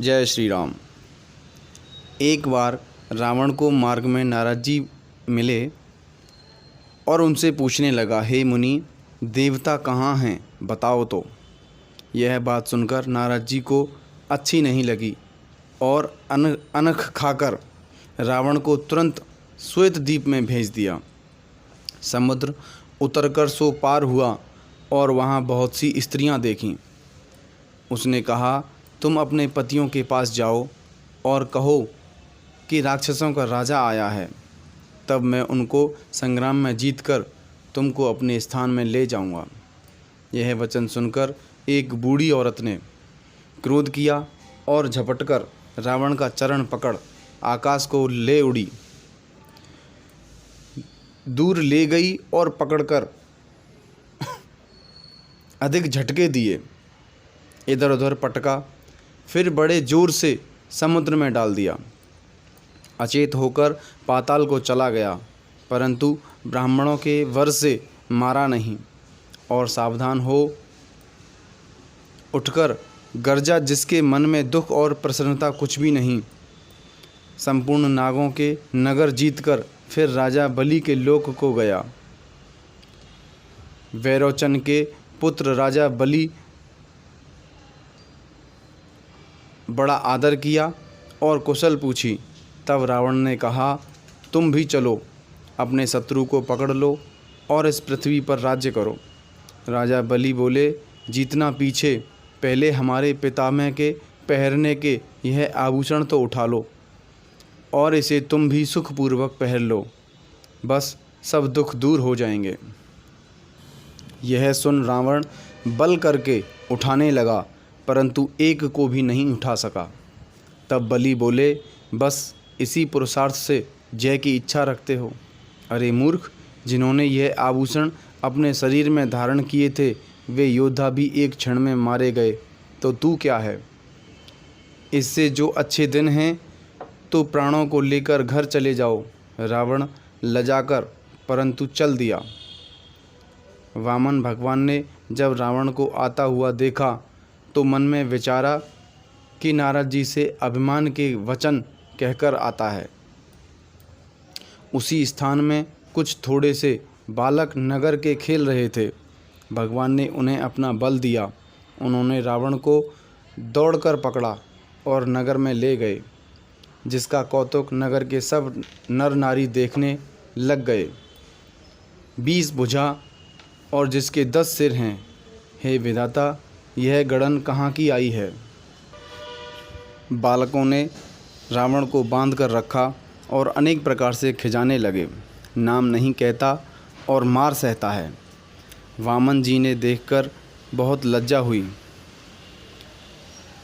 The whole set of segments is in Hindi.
जय श्री राम। एक बार रावण को मार्ग में नारद जी मिले और उनसे पूछने लगा, हे मुनि, देवता कहाँ हैं, बताओ तो। यह बात सुनकर नारद जी को अच्छी नहीं लगी और अनख खाकर रावण को तुरंत श्वेत द्वीप में भेज दिया। समुद्र उतरकर सो पार हुआ और वहाँ बहुत सी स्त्रियाँ देखीं। उसने कहा, तुम अपने पतियों के पास जाओ और कहो कि राक्षसों का राजा आया है, तब मैं उनको संग्राम में जीतकर तुमको अपने स्थान में ले जाऊंगा। यह वचन सुनकर एक बूढ़ी औरत ने क्रोध किया और झपटकर रावण का चरण पकड़ आकाश को ले उड़ी, दूर ले गई और पकड़कर अधिक झटके दिए, इधर उधर पटका, फिर बड़े जोर से समुद्र में डाल दिया। अचेत होकर पाताल को चला गया, परंतु ब्राह्मणों के वर से मारा नहीं और सावधान हो उठकर गर्जा, जिसके मन में दुख और प्रसन्नता कुछ भी नहीं। संपूर्ण नागों के नगर जीतकर फिर राजा बलि के लोक को गया। वैरोचन के पुत्र राजा बलि बड़ा आदर किया और कुशल पूछी। तब रावण ने कहा, तुम भी चलो, अपने शत्रु को पकड़ लो और इस पृथ्वी पर राज्य करो। राजा बलि बोले, जीतना पीछे, पहले हमारे पितामह के पहनने के यह आभूषण तो उठा लो और इसे तुम भी सुखपूर्वक पहन लो, बस सब दुख दूर हो जाएंगे। यह सुन रावण बल करके उठाने लगा, परंतु एक को भी नहीं उठा सका। तब बलि बोले, बस इसी पुरुषार्थ से जय की इच्छा रखते हो। अरे मूर्ख, जिन्होंने यह आभूषण अपने शरीर में धारण किए थे, वे योद्धा भी एक क्षण में मारे गए, तो तू क्या है। इससे जो अच्छे दिन हैं, तो प्राणों को लेकर घर चले जाओ। रावण लजाकर परंतु चल दिया। वामन भगवान ने जब रावण को आता हुआ देखा तो मन में विचारा कि नारद जी से अभिमान के वचन कहकर आता है। उसी स्थान में कुछ थोड़े से बालक नगर के खेल रहे थे। भगवान ने उन्हें अपना बल दिया। उन्होंने रावण को दौड़कर पकड़ा और नगर में ले गए, जिसका कौतुक नगर के सब नर नारी देखने लग गए। 20 भुजा और जिसके 10 सिर हैं, हे विधाता, यह गड़न कहाँ की आई है। बालकों ने रावण को बांध कर रखा और अनेक प्रकार से खिजाने लगे। नाम नहीं कहता और मार सहता है। वामन जी ने देखकर बहुत लज्जा हुई।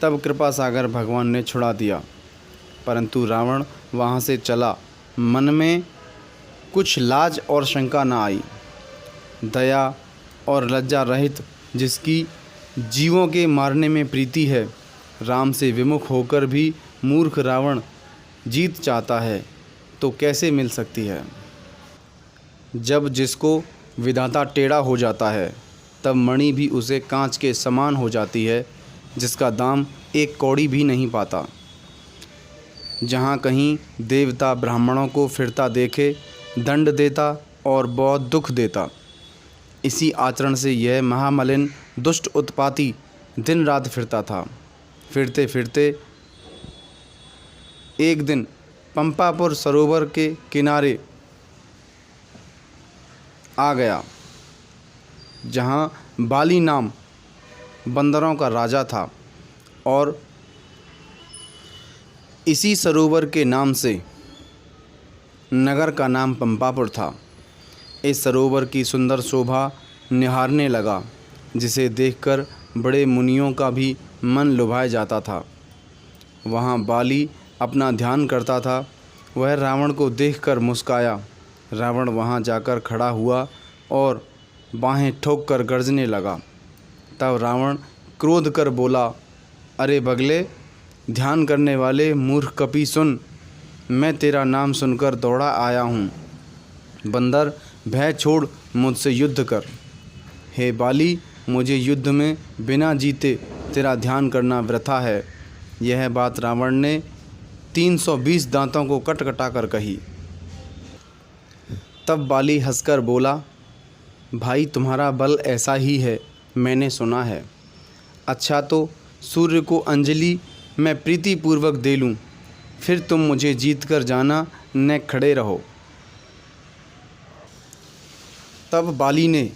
तब कृपा सागर भगवान ने छुड़ा दिया, परंतु रावण वहाँ से चला। मन में कुछ लाज और शंका न आई। दया और लज्जा रहित जिसकी जीवों के मारने में प्रीति है, राम से विमुख होकर भी मूर्ख रावण जीत चाहता है तो कैसे मिल सकती है। जब जिसको विधाता टेढ़ा हो जाता है, तब मणि भी उसे कांच के समान हो जाती है, जिसका दाम एक कौड़ी भी नहीं पाता। जहाँ कहीं देवता ब्राह्मणों को फिरता देखे, दंड देता और बहुत दुख देता। इसी आचरण से यह महामलिन दुष्ट उत्पाती दिन रात फिरता था। फिरते फिरते एक दिन पंपापुर सरोवर के किनारे आ गया, जहाँ बाली नाम बंदरों का राजा था और इसी सरोवर के नाम से नगर का नाम पंपापुर था। इस सरोवर की सुंदर शोभा निहारने लगा, जिसे देखकर बड़े मुनियों का भी मन लुभाया जाता था। वहाँ बाली अपना ध्यान करता था। वह रावण को देखकर मुस्काया। रावण वहाँ जाकर खड़ा हुआ और बाहें ठोक कर गरजने लगा। तब रावण क्रोध कर बोला, अरे बगले, ध्यान करने वाले मूर्ख कपी, सुन, मैं तेरा नाम सुनकर दौड़ा आया हूँ। बंदर, भय छोड़ मुझसे युद्ध कर। हे बाली, मुझे युद्ध में बिना जीते तेरा ध्यान करना वृथा है। यह बात रावण ने 320 दांतों को कट कटा कर कही। तब बाली हंसकर बोला, भाई तुम्हारा बल ऐसा ही है, मैंने सुना है। अच्छा तो सूर्य को अंजलि मैं प्रीतिपूर्वक दे लूँ, फिर तुम मुझे जीत कर जाना, न खड़े रहो। तब बाली ने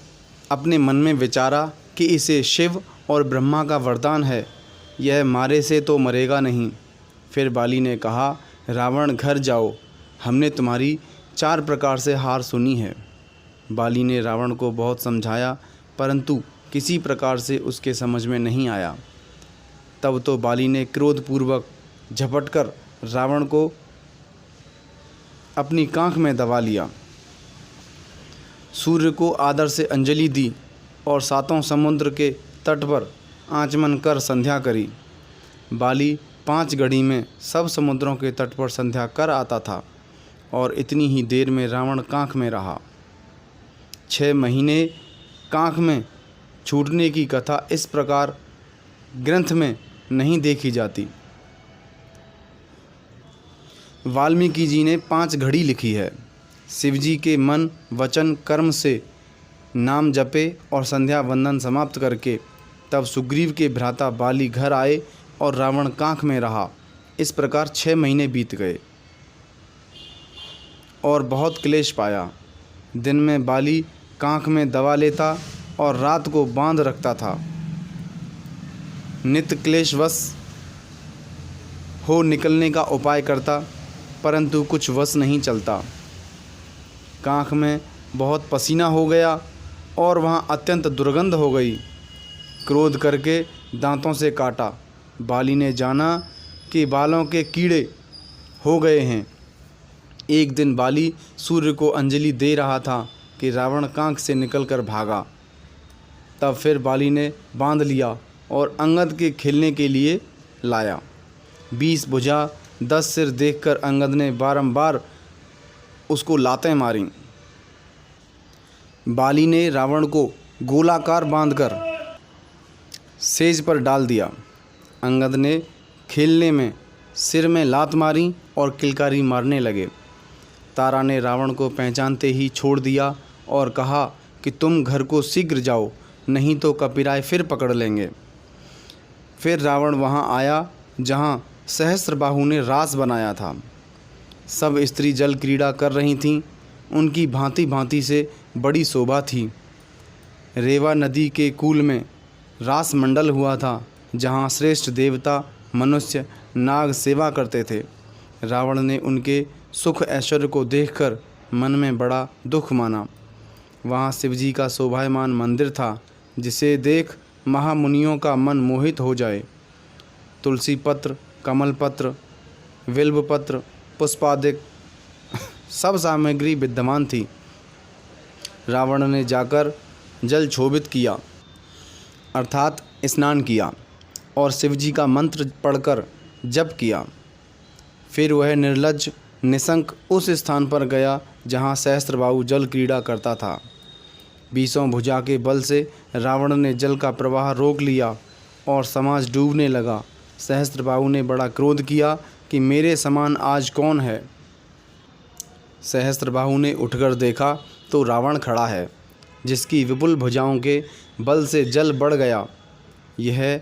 अपने मन में विचारा कि इसे शिव और ब्रह्मा का वरदान है, यह मारे से तो मरेगा नहीं। फिर बाली ने कहा, रावण घर जाओ, हमने तुम्हारी 4 प्रकार से हार सुनी है। बाली ने रावण को बहुत समझाया, परंतु किसी प्रकार से उसके समझ में नहीं आया। तब तो बाली ने क्रोधपूर्वक झपटकर रावण को अपनी कांख में दबा लिया, सूर्य को आदर से अंजलि दी और 7 समुद्र के तट पर आचमन कर संध्या करी। बाली 5 घड़ी में सब समुद्रों के तट पर संध्या कर आता था और इतनी ही देर में रावण कांख में रहा। 6 महीने कांख में छूटने की कथा इस प्रकार ग्रंथ में नहीं देखी जाती। वाल्मीकि जी ने 5 घड़ी लिखी है। शिवजी के मन वचन कर्म से नाम जपे और संध्या वंदन समाप्त करके तब सुग्रीव के भ्राता बाली घर आए और रावण कांख में रहा। इस प्रकार 6 महीने बीत गए और बहुत क्लेश पाया। दिन में बाली कांख में दबा लेता और रात को बांध रखता था। नित्य क्लेशवश हो निकलने का उपाय करता, परंतु कुछ वश नहीं चलता। कांख में बहुत पसीना हो गया और वहाँ अत्यंत दुर्गंध हो गई। क्रोध करके दांतों से काटा। बाली ने जाना कि बालों के कीड़े हो गए हैं। एक दिन बाली सूर्य को अंजलि दे रहा था कि रावण कांख से निकलकर भागा। तब फिर बाली ने बांध लिया और अंगद के खेलने के लिए लाया। 20 भुजा 10 सिर देखकर अंगद ने बारंबार उसको लातें मारी। बाली ने रावण को गोलाकार बांधकर सेज पर डाल दिया। अंगद ने खेलने में सिर में लात मारी और किलकारी मारने लगे। तारा ने रावण को पहचानते ही छोड़ दिया और कहा कि तुम घर को शीघ्र जाओ, नहीं तो कपिराय फिर पकड़ लेंगे। फिर रावण वहाँ आया जहाँ सहस्त्रबाहु ने रास बनाया था। सब स्त्री जल क्रीड़ा कर रही थीं। उनकी भांति भांति से बड़ी शोभा थी। रेवा नदी के कूल में रास मंडल हुआ था, जहाँ श्रेष्ठ देवता मनुष्य नाग सेवा करते थे। रावण ने उनके सुख ऐश्वर्य को देखकर मन में बड़ा दुख माना। वहाँ शिवजी का शोभायमान मंदिर था, जिसे देख महामुनियों का मन मोहित हो जाए। तुलसी पत्र, कमल पत्र, बिल्व पत्र, पुष्पादिक सब सामग्री विद्यमान थी। रावण ने जाकर जल क्षोभित किया, अर्थात स्नान किया और शिवजी का मंत्र पढ़कर जप किया। फिर वह निर्लज्ज निशंक उस स्थान पर गया जहाँ सहस्त्रबाहु जल क्रीड़ा करता था। 20 भुजा के बल से रावण ने जल का प्रवाह रोक लिया और समाज डूबने लगा। सहस्त्रबाहु ने बड़ा क्रोध किया कि मेरे समान आज कौन है। सहस्त्रबाहु ने उठकर देखा तो रावण खड़ा है, जिसकी विपुल भुजाओं के बल से जल बढ़ गया। यह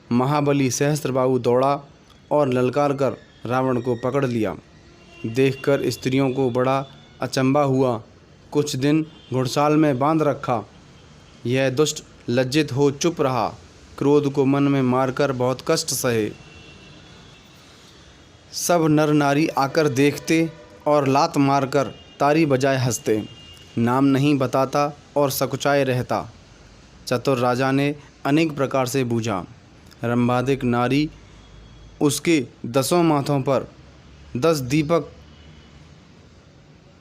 महाबली सहस्त्रबाहु दौड़ा और ललकार कर रावण को पकड़ लिया। देखकर स्त्रियों को बड़ा अचंभा हुआ। कुछ दिन घुड़साल में बांध रखा। यह दुष्ट लज्जित हो चुप रहा। क्रोध को मन में मारकर बहुत कष्ट सहे। सब नर नारी आकर देखते और लात मारकर तारी बजाए हंसते। नाम नहीं बताता और सकुचाए रहता। चतुर राजा ने अनेक प्रकार से बूझा। रंभादिक नारी उसके 10 माथों पर 10 दीपक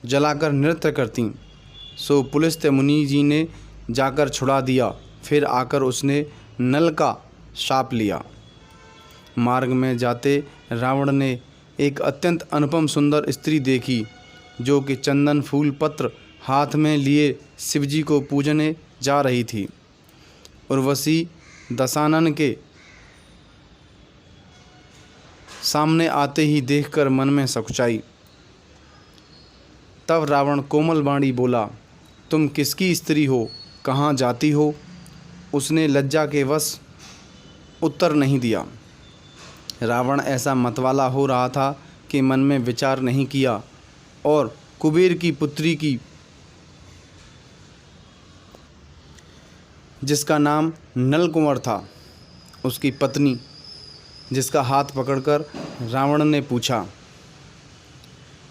जलाकर नृत्य करती। सो पुलस्त्य मुनि जी ने जाकर छुड़ा दिया। फिर आकर उसने नल का शाप लिया। मार्ग में जाते रावण ने एक अत्यंत अनुपम सुंदर स्त्री देखी, जो कि चंदन फूल पत्र हाथ में लिए शिवजी को पूजने जा रही थी। उर्वशी दशानन के सामने आते ही देखकर मन में सकुचाई। तब रावण कोमल वाणी बोला, तुम किसकी स्त्री हो, कहाँ जाती हो? उसने लज्जा के वश उत्तर नहीं दिया। रावण ऐसा मतवाला हो रहा था कि मन में विचार नहीं किया और कुबेर की पुत्री की, जिसका नाम नलकुंवर था, उसकी पत्नी, जिसका हाथ पकड़कर रावण ने पूछा।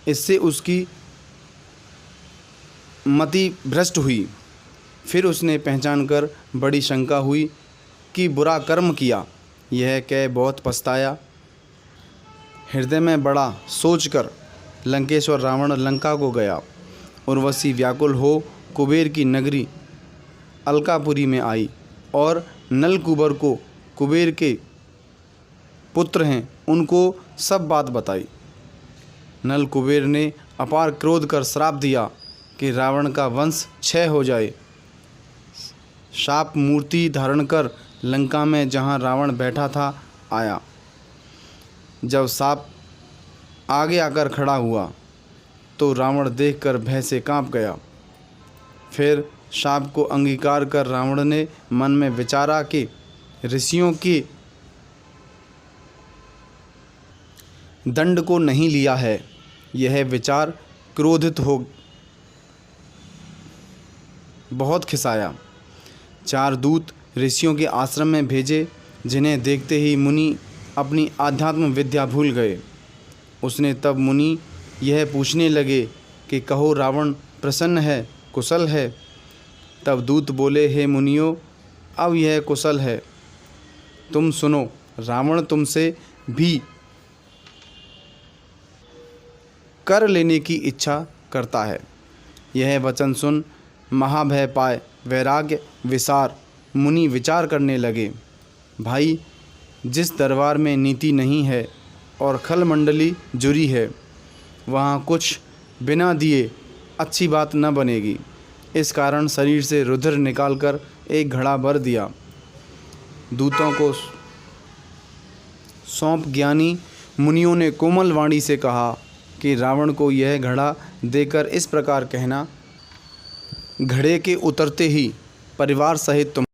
इससे उसकी मति भ्रष्ट हुई। फिर उसने पहचान कर बड़ी शंका हुई कि बुरा कर्म किया, यह कह बहुत पछताया। हृदय में बड़ा सोचकर लंकेश्वर रावण लंका को गया। उर्वशी व्याकुल हो कुबेर की नगरी अलकापुरी में आई और नलकुबर को, कुबेर के पुत्र हैं, उनको सब बात बताई। नल कुबेर ने अपार क्रोध कर श्राप दिया कि रावण का वंश क्षय हो जाए। शाप मूर्ति धारण कर लंका में जहाँ रावण बैठा था आया। जब सांप आगे आकर खड़ा हुआ तो रावण देखकर भय से कांप गया। फिर शाप को अंगीकार कर रावण ने मन में विचारा कि ऋषियों के दंड को नहीं लिया है। यह विचार क्रोधित हो बहुत खिसाया। 4 दूत ऋषियों के आश्रम में भेजे, जिन्हें देखते ही मुनि अपनी आध्यात्म विद्या भूल गए। उसने तब मुनि यह पूछने लगे कि कहो रावण प्रसन्न है, कुशल है? तब दूत बोले, हे मुनियों, अब यह कुशल है। तुम सुनो, रावण तुमसे भी कर लेने की इच्छा करता है। यह वचन सुन महाभय पाए वैराग्य विसार मुनि विचार करने लगे। भाई, जिस दरबार में नीति नहीं है और खलमंडली जुरी है, वहाँ कुछ बिना दिए अच्छी बात न बनेगी। इस कारण शरीर से रुधिर निकालकर एक घड़ा भर दिया। दूतों को सौंप ज्ञानी मुनियों ने कोमल वाणी से कहा कि रावण को यह घड़ा देकर इस प्रकार कहना, घड़े के उतरते ही परिवार सहित तुम